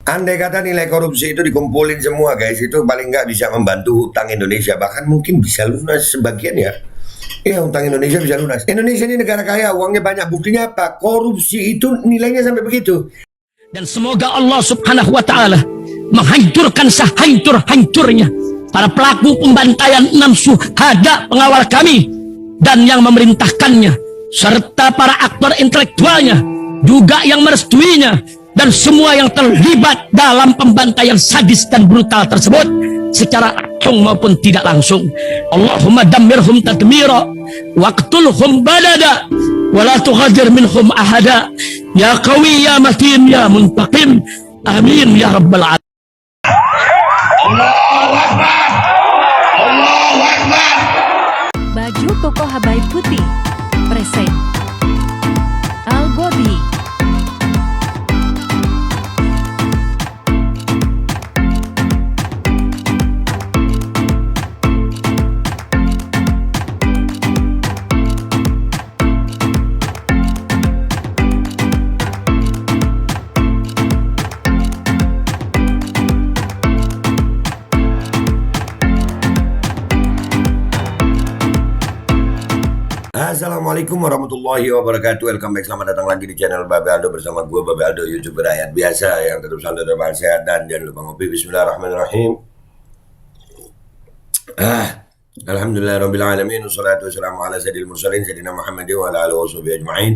Andai kata nilai korupsi itu dikumpulin semua guys, itu paling nggak bisa membantu hutang Indonesia, bahkan mungkin bisa lunas sebagian ya. Iya, hutang Indonesia bisa lunas. Indonesia ini negara kaya, uangnya banyak. Buktinya apa? Korupsi itu nilainya sampai begitu. Dan semoga Allah subhanahu wa ta'ala menghancurkan sehancur-hancurnya para pelaku pembantaian 6 syuhada pengawal kami dan yang memerintahkannya, serta para aktor intelektualnya, juga yang merestuinya, dan semua yang terlibat dalam pembantaian sadis dan brutal tersebut secara langsung maupun tidak langsung. Allahumma dammirhum tadmira waqtulhum badada wala tughadir minhum ahada ya qawi ya matin ya muntaqim amin ya rabbal alamin. Allahu Akbar. Allahu Akbar. Baju koko Habaib putih present Al Body. Assalamualaikum warahmatullahi wabarakatuh. Welcome back, selamat datang lagi di channel Babe Aldo bersama gue Babe Aldo, YouTuber rakyat biasa yang tetap selalu dalam sehat dan jangan lupa ngopi. Bismillahirrahmanirrahim. Alhamdulillahirabbil alamin wassalatu wassalamu ala sayyidil mursalin sayyidina Muhammadin wa ala alihi washabihi ajmain.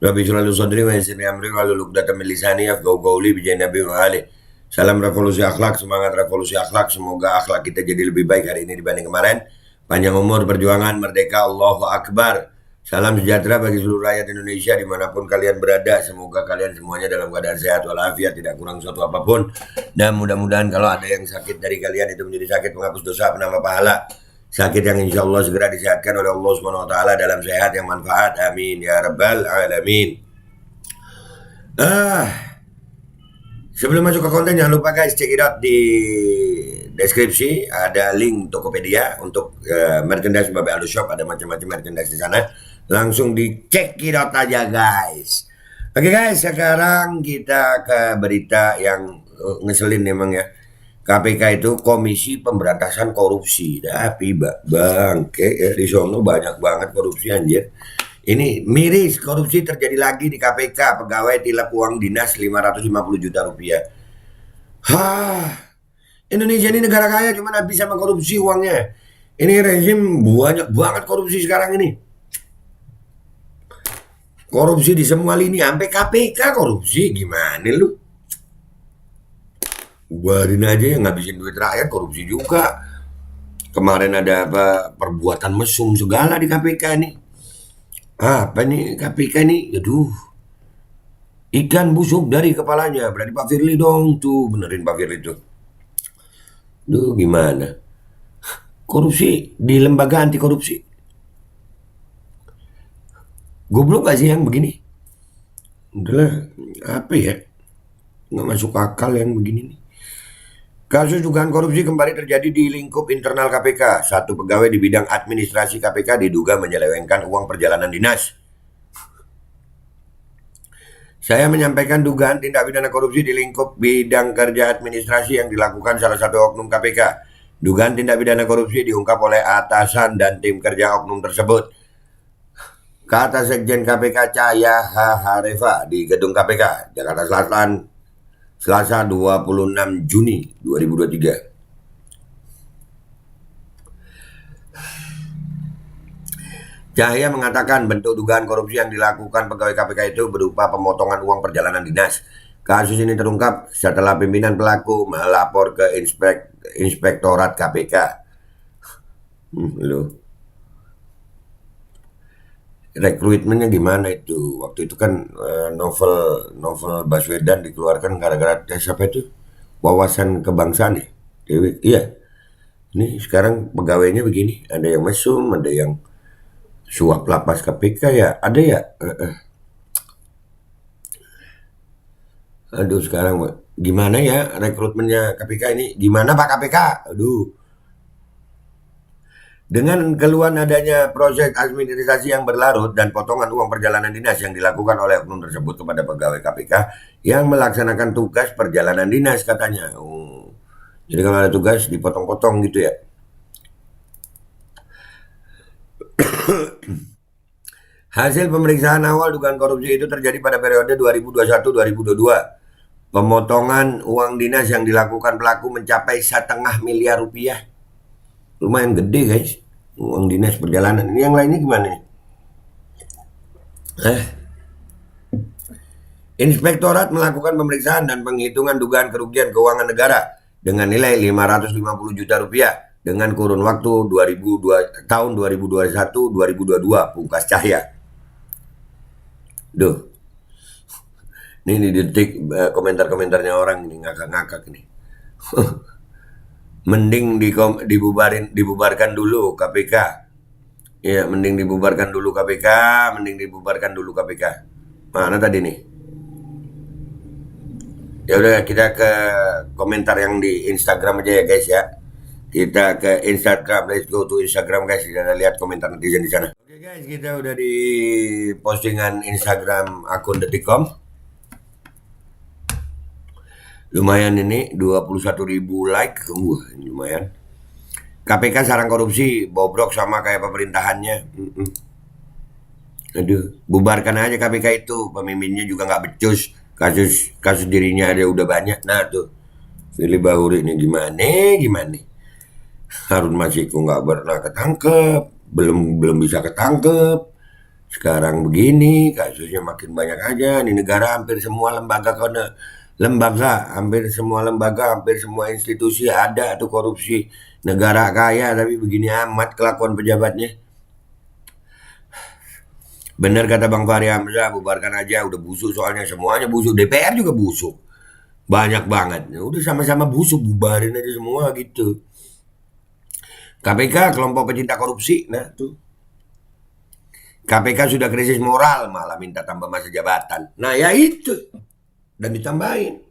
Rabbi shrah li sadri wa yassir li amri wahlul 'uqdatam min lisani yafqahu qawli bi nabi wa ali. Salam revolusi akhlak, semangat revolusi akhlak. Semoga akhlak kita jadi lebih baik hari ini dibanding kemarin. Panjang umur, perjuangan, merdeka, Allahu Akbar. Salam sejahtera bagi seluruh rakyat Indonesia dimanapun kalian berada. Semoga kalian semuanya dalam keadaan sehat walafiat, tidak kurang suatu apapun. Dan mudah-mudahan kalau ada yang sakit dari kalian itu menjadi sakit menghapus dosa, penambah pahala. Sakit yang insya Allah segera disehatkan oleh Allah Subhanahu Wa Taala dalam sehat yang manfaat. Amin ya rabbal alamin. Sebelum masuk ke konten, jangan lupa guys, check it out di deskripsi ada link Tokopedia untuk merchandise Babe Aldo Shop, ada macam-macam merchandise di sana. Langsung di check it out aja guys. Oke guys, sekarang kita ke berita yang ngeselin memang ya. KPK itu Komisi Pemberantasan Korupsi. Tapi bangke ya, di sono banyak banget korupsi anjir. Ini miris, korupsi terjadi lagi di KPK, pegawai tilap uang dinas 550 juta rupiah. Indonesia ini negara kaya, cuma bisa mengkorupsi uangnya. Ini rezim banyak banget korupsi sekarang ini. Korupsi di semua lini, sampai KPK korupsi, gimana lu? Buarin aja yang ngabisin duit rakyat, korupsi juga. Kemarin ada apa, perbuatan mesum segala di KPK nih. Apa nih KPK nih? Aduh, ikan busuk dari kepalanya. Berarti Pak Firly dong tuh, benerin Pak Firly tuh. Duh, gimana? Korupsi di lembaga anti korupsi. Goblok gak sih yang begini? Udahlah, apa ya? Nggak masuk akal yang begini nih. Kasus dugaan korupsi kembali terjadi di lingkup internal KPK. Satu pegawai di bidang administrasi KPK diduga menyelewengkan uang perjalanan dinas. Saya menyampaikan dugaan tindak pidana korupsi di lingkup bidang kerja administrasi yang dilakukan salah satu oknum KPK. Dugaan tindak pidana korupsi diungkap oleh atasan dan tim kerja oknum tersebut, kata Sekjen KPK Cahaya Hahareva di gedung KPK, Jakarta Selatan, Selasa 26 Juni 2023. Cahaya mengatakan bentuk dugaan korupsi yang dilakukan pegawai KPK itu berupa pemotongan uang perjalanan dinas. Kasus ini terungkap setelah pimpinan pelaku melapor ke Inspektorat KPK. Rekrutmennya gimana itu? Waktu itu kan novel Baswedan dikeluarkan gara-gara tes apa itu? Wawasan kebangsaan ya? Iya. Ini sekarang pegawainya begini. Ada yang mesum, ada yang suap lapas KPK ya? Ada ya? Aduh, sekarang gimana ya rekrutmennya KPK ini? Gimana Pak KPK? Aduh. Dengan keluhan adanya proses administrasi yang berlarut dan potongan uang perjalanan dinas yang dilakukan oleh oknum tersebut kepada pegawai KPK yang melaksanakan tugas perjalanan dinas katanya. Oh. Jadi kalau ada tugas dipotong-potong gitu ya. Hasil pemeriksaan awal dugaan korupsi itu terjadi pada periode 2021-2022. Pemotongan uang dinas yang dilakukan pelaku mencapai 1,5 miliar rupiah. Lumayan gede guys, uang dinas perjalanan. Ini yang lainnya gimana nih? Inspektorat melakukan pemeriksaan dan penghitungan dugaan kerugian keuangan negara dengan nilai 550 juta rupiah dengan kurun waktu tahun 2021-2022 Pungkas Cahya. Duh, ini detik komentar-komentarnya orang ini ngakak-ngakak nih. Mending dibubarkan dulu KPK. Ya, mending dibubarkan dulu KPK, Mana tadi nih? Ya udah, kita ke komentar yang di Instagram aja ya guys ya. Kita ke Instagram, let's go to Instagram guys. Kita lihat komentar netizen di sana. Oke guys, kita udah di postingan Instagram akun Detikcom. Lumayan ini 21.000 like. Lumayan. KPK sarang korupsi, bobrok sama kayak pemerintahannya. Aduh, bubarkan aja KPK itu. Pemimpinnya juga nggak becus. Kasus dirinya ada udah banyak. Nah tuh, Firly Bahuri ini gimana? Harun Masiku nggak pernah ketangkep, belum bisa ketangkep. Sekarang begini, kasusnya makin banyak aja. Di negara hampir semua hampir semua institusi ada tuh korupsi. Negara kaya tapi begini amat kelakuan pejabatnya. Bener kata Bang Fahri Hamzah, bubarkan aja, udah busuk soalnya, semuanya busuk. DPR juga busuk, banyak banget. Udah sama-sama busuk, bubarin aja semua gitu. KPK kelompok pecinta korupsi, nah tuh. KPK sudah krisis moral, malah minta tambah masa jabatan. Nah ya itu. Dan ditambahin.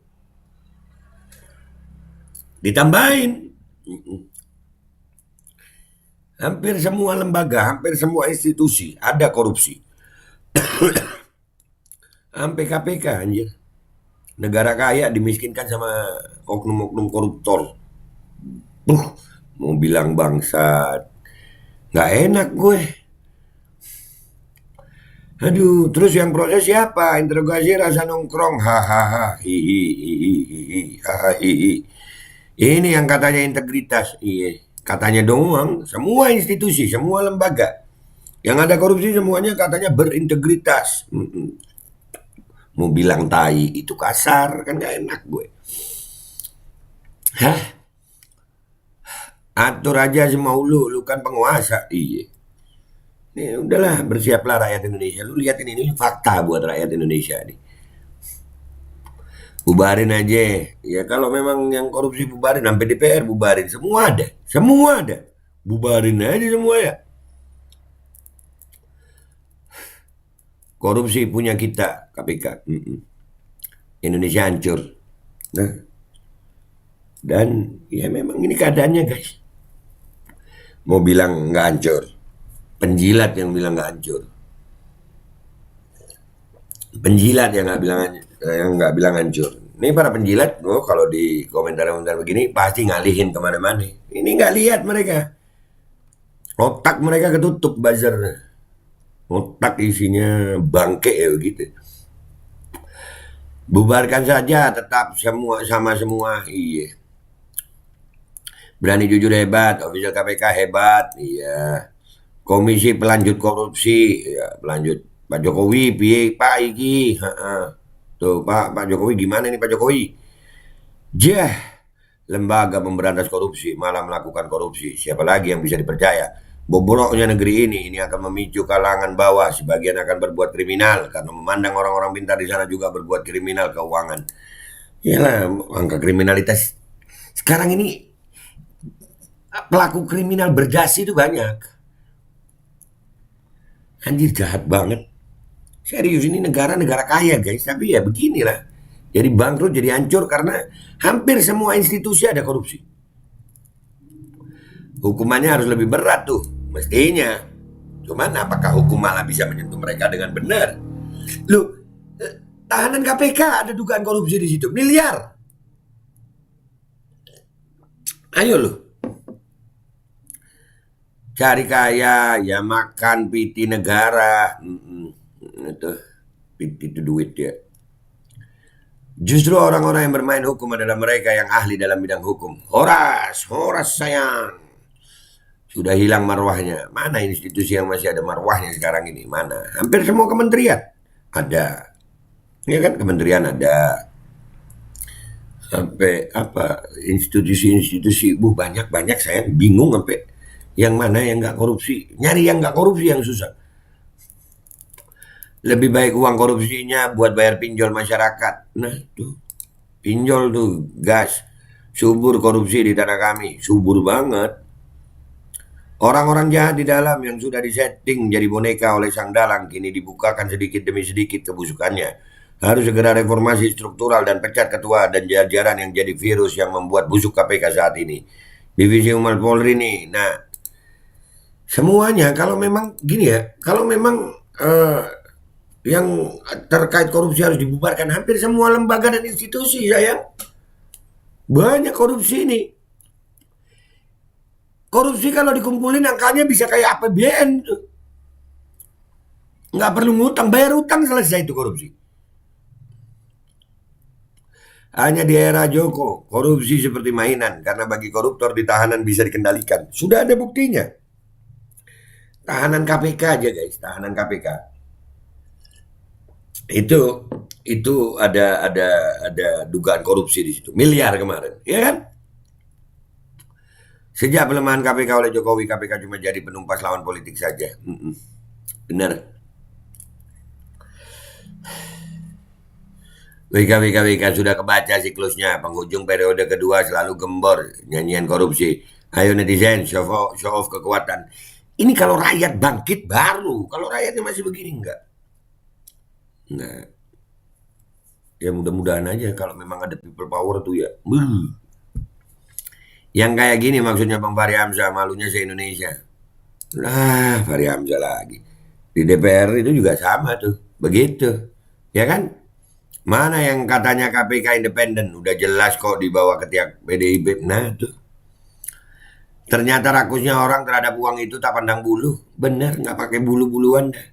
Hampir semua lembaga, hampir semua institusi ada korupsi. Sampai KPK anjir. Negara kaya dimiskinkan sama oknum-oknum koruptor. Mau bilang bangsat. Nggak enak gue. Aduh, terus yang proses siapa? Interogasi rasa nongkrong. Hahaha. Ini yang katanya integritas. Iya, katanya doang. Semua institusi, semua lembaga yang ada korupsi semuanya katanya berintegritas. Mau bilang tai itu kasar, kan gak enak gue. Atur aja semau lu kan penguasa. Iya. Nih, udahlah, bersiaplah rakyat Indonesia. Lu lihat ini fakta buat rakyat Indonesia nih. Bubarin aja. Ya kalau memang yang korupsi bubarin, sampai DPR bubarin. Semua ada. Bubarin aja semua ya. Korupsi punya kita, KPK. Indonesia hancur. Nah. Dan ya memang ini keadaannya guys. Mau bilang nggak hancur. Penjilat yang bilang nggak hancur. Penjilat yang nggak bilang hancur. Ini para penjilat, kalau di komentar-komentar begini pasti ngalihin kemana-mana. Ini nggak lihat mereka. Otak mereka ketutup buzzer. Otak isinya bangke ya begitu. Bubarkan saja, tetap sama semua. Iya. Berani jujur hebat, official KPK hebat. Iya. Komisi pelanjut korupsi, ya, pelanjut Pak Jokowi, piye Pak iki, tuh Pak Jokowi gimana nih Pak Jokowi? Lembaga pemberantas korupsi malah melakukan korupsi. Siapa lagi yang bisa dipercaya? Bobroknya negeri ini akan memicu kalangan bawah. Sebagian akan berbuat kriminal karena memandang orang-orang pintar di sana juga berbuat kriminal keuangan. Iyalah, angka kriminalitas sekarang ini pelaku kriminal berdasi itu banyak. Anjir, jahat banget. Serius, ini negara kaya guys. Tapi ya beginilah. Jadi bangkrut, jadi hancur karena hampir semua institusi ada korupsi. Hukumannya harus lebih berat tuh, mestinya. Cuman apakah hukum malah bisa menyentuh mereka dengan benar? Lu, tahanan KPK ada dugaan korupsi di situ, miliar. Ayo lu. Cari kaya, ya makan piti negara. Itu piti itu duit ya. Justru orang-orang yang bermain hukum adalah mereka yang ahli dalam bidang hukum. Horas sayang. Sudah hilang marwahnya. Mana institusi yang masih ada marwahnya sekarang ini? Mana? Hampir semua kementerian ada. Ya kan, kementerian ada. Sampai apa? Institusi-institusi banyak saya bingung sampai yang mana yang nggak korupsi. Nyari yang nggak korupsi yang susah. Lebih baik uang korupsinya buat bayar pinjol masyarakat. Nah tuh, pinjol tuh gas. Subur korupsi di tanah kami. Subur banget. Orang-orang jahat di dalam yang sudah disetting jadi boneka oleh sang dalang kini dibukakan sedikit demi sedikit kebusukannya. Harus segera reformasi struktural dan pecat ketua dan jajaran yang jadi virus yang membuat busuk KPK saat ini. Divisi Humas Polri nih. Nah, semuanya kalau memang gini ya, kalau memang yang terkait korupsi harus dibubarkan, hampir semua lembaga dan institusi sayang. Banyak korupsi ini. Korupsi kalau dikumpulin angkanya bisa kayak APBN tuh. Nggak perlu ngutang, bayar utang selesai itu korupsi. Hanya di era Joko, korupsi seperti mainan. Karena bagi koruptor di tahanan bisa dikendalikan. Sudah ada buktinya. Tahanan KPK aja guys, tahanan KPK. Itu ada dugaan korupsi di situ. Miliar kemarin, ya kan? Sejak pelemahan KPK oleh Jokowi, KPK cuma jadi penumpas lawan politik saja. Benar. WK sudah kebaca siklusnya. Penghujung periode kedua selalu gembor nyanyian korupsi. Ayo netizen, show off kekuatan. Ini kalau rakyat bangkit baru. Kalau rakyatnya masih begini enggak. Nah, ya mudah-mudahan aja kalau memang ada people power tuh ya. Yang kayak gini maksudnya Bang Fahri Hamzah, malunya se-Indonesia. Lah, Fahri Hamzah lagi. Di DPR itu juga sama tuh. Begitu. Ya kan? Mana yang katanya KPK independen? Udah jelas kok di bawah ketiak PDIP. Nah tuh. Ternyata rakusnya orang terhadap uang itu tak pandang bulu. Bener, nggak pakai bulu-buluan dah.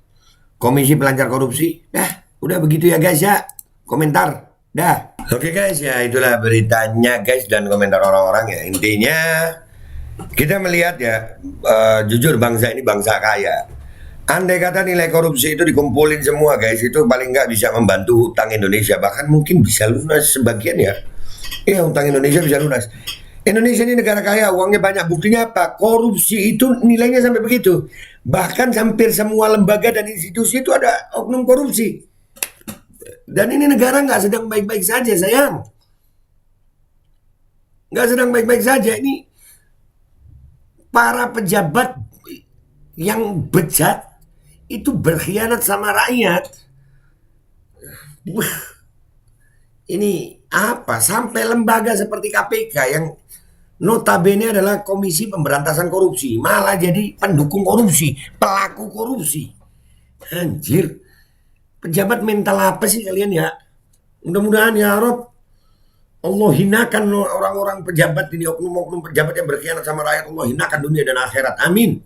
Komisi Pelancar Korupsi. Dah, udah begitu ya guys ya. Komentar. Dah. Oke guys, ya itulah beritanya guys dan komentar orang-orang ya. Intinya kita melihat ya, jujur bangsa ini bangsa kaya. Andai kata nilai korupsi itu dikumpulin semua guys, itu paling nggak bisa membantu hutang Indonesia. Bahkan mungkin bisa lunas sebagian ya. Iya, hutang Indonesia bisa lunas. Indonesia ini negara kaya, uangnya banyak. Buktinya apa? Korupsi itu nilainya sampai begitu. Bahkan hampir semua lembaga dan institusi itu ada oknum korupsi. Dan ini negara nggak sedang baik-baik saja sayang. Nggak sedang baik-baik saja. Ini para pejabat yang bejat itu berkhianat sama rakyat. Ini apa? Sampai lembaga seperti KPK yang notabene adalah Komisi Pemberantasan Korupsi malah jadi pendukung korupsi, pelaku korupsi. Anjir. Pejabat mental apa sih kalian ya? Mudah-mudahan ya Rob, Allah hinakan orang-orang pejabat ini, oknum-oknum pejabat yang berkhianat sama rakyat. Allah hinakan dunia dan akhirat. Amin.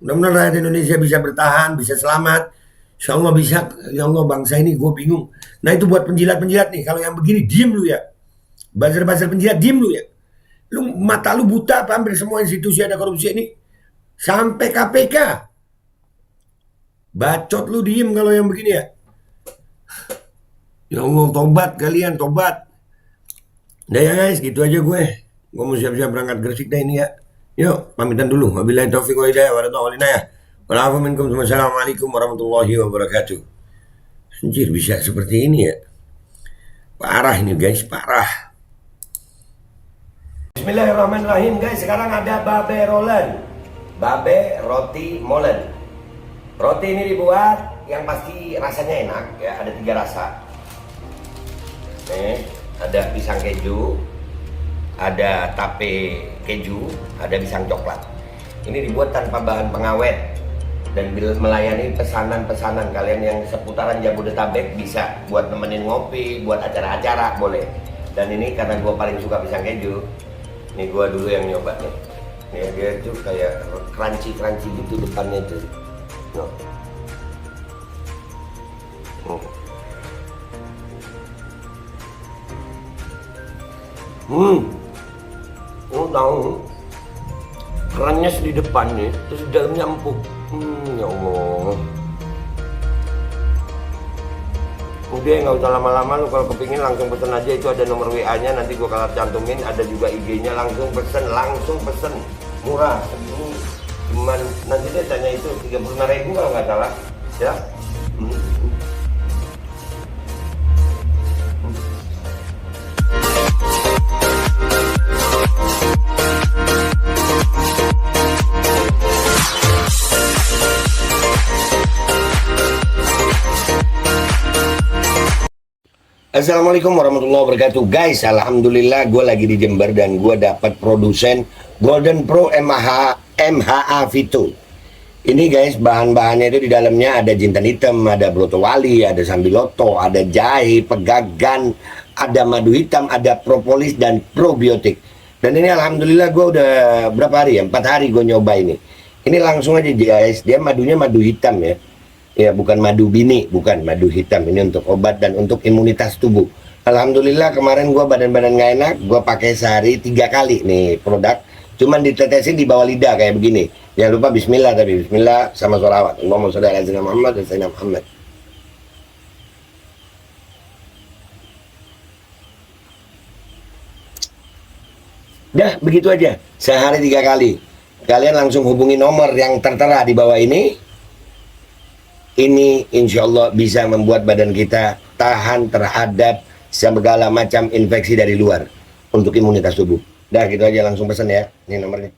Mudah-mudahan rakyat Indonesia bisa bertahan, bisa selamat. Insya Allah bisa. Ya Allah, bangsa ini gue bingung. Nah itu buat penjilat-penjilat nih. Kalau yang begini diem lu ya. Buzzer-buzzer penjilat diem lu ya. Lu mata lu buta apa? Hampir semua institusi ada korupsi ini. Sampai KPK. Bacot lu diem kalau yang begini ya. Ya Allah, tobat kalian, tobat. Udah ya guys, gitu aja gue. Gue mau siap-siap berangkat Gresik dah ini ya. Yuk, pamitan dulu. Wabillahi taufiq wa hidayah wa ridha. Wassalamualaikum warahmatullahi wabarakatuh. Anjir, bisa seperti ini ya. Parah ini guys, parah. Bismillahirrahmanirrahim guys. Sekarang ada babe rolen. Babe roti molen. Roti ini dibuat yang pasti rasanya enak ya. Ada 3 rasa. Nih, ada pisang keju, ada tape keju, ada pisang coklat. Ini dibuat tanpa bahan pengawet dan melayani pesanan-pesanan kalian yang seputaran Jabodetabek, bisa buat nemenin ngopi, buat acara-acara boleh. Dan ini karena gue paling suka pisang keju, nih gue dulu yang nyoba nih. Nih dia tuh kayak crunchy gitu depannya tuh. No. Tahu kerannya di depan nih, terus di dalamnya empuk. Ya Allah. Udah nggak usah lama-lama, lu kalau kepingin langsung pesen aja, itu ada nomor WA-nya, nanti gua kalau cantumin, ada juga IG-nya, langsung pesen, murah. Ini cuman nanti dia tanya itu 35.000 kalau nggak salah, ya. Assalamualaikum warahmatullahi wabarakatuh. Guys, alhamdulillah gue lagi di Jember dan gue dapat produsen Golden Pro MHA Vito. Ini guys, bahan-bahannya itu di dalamnya ada jintan hitam, ada broto wali, ada sambiloto, ada jahe, pegagan, ada madu hitam, ada propolis dan probiotik. Dan ini alhamdulillah gue udah berapa hari ya? 4 hari gue nyoba ini. Ini langsung aja guys, dia madunya madu hitam ya. Ya, bukan madu bini, bukan madu hitam. Ini untuk obat dan untuk imunitas tubuh. Alhamdulillah kemarin gua badan-badan nggak enak, gua pakai sehari 3 kali nih produk. Cuman ditetesin di bawah lidah kayak begini. Jangan lupa bismillah, tapi bismillah sama sholawat. Allahumma sholli ala sayyidina Muhammad dan sayyidina Muhammad. Dah, begitu aja. Sehari 3 kali. Kalian langsung hubungi nomor yang tertera di bawah ini. Ini insya Allah bisa membuat badan kita tahan terhadap segala macam infeksi dari luar untuk imunitas tubuh. Dah gitu aja, langsung pesan ya. Ini nomornya.